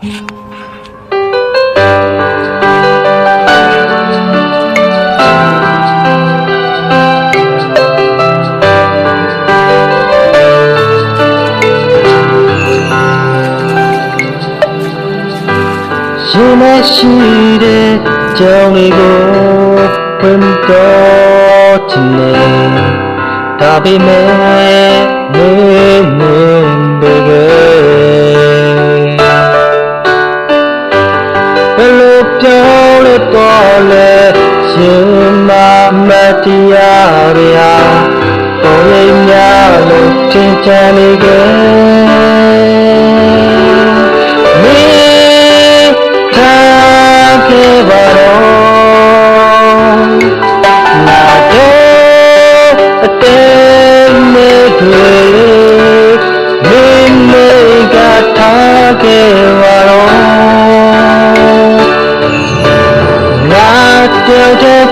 ရှင်မရှိတဲ့ကြောင်တွေကိုဝင်တော့ချင်တယ်ဒါပေမဲ့နေပေပဲဘယ်လိုပြောလဲတော့လဲရှင်မမတရားတွေဟာပေါ်ရင်းများလို့ထင်ကြနေခဲ့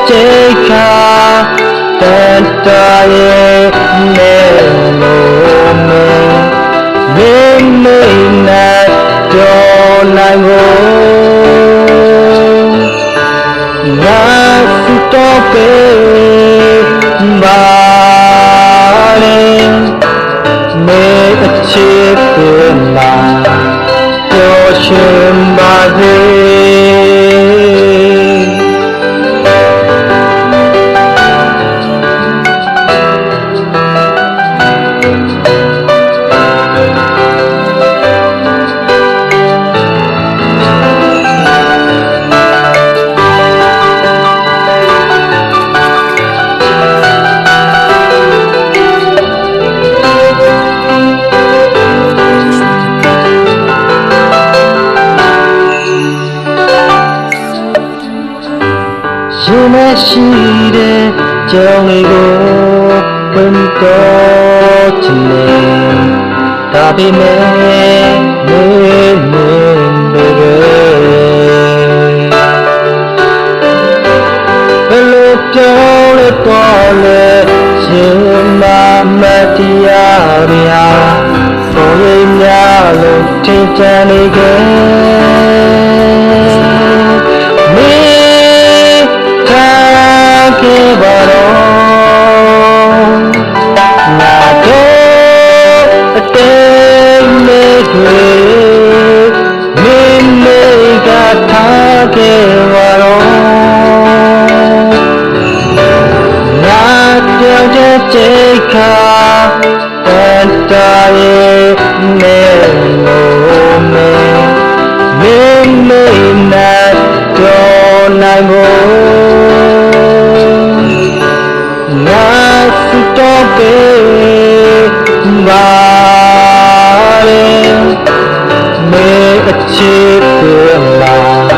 take care that I may not don't I go not stop it but may achieve in life your sympathyရှင်မရှိတဲ့ကြောင်တွေကိုဝင်တော့ချင်တယ်ဒါပေမဲ့နေပေပဲဘယ်လိုပြောလဲတော့လဲရှင်မမတရားတွေဟာပေါ်ရင်းများလို့ထင်ကြနေခဲ့take care that I may not don't I go not stop it but may achieve in life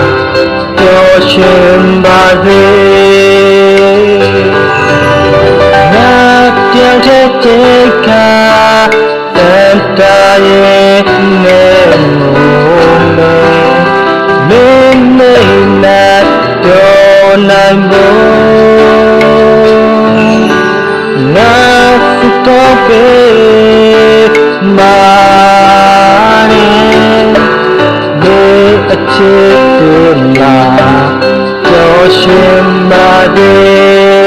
your sympathy take care that I may not don't I go not stop it but may achieve in life your sympathy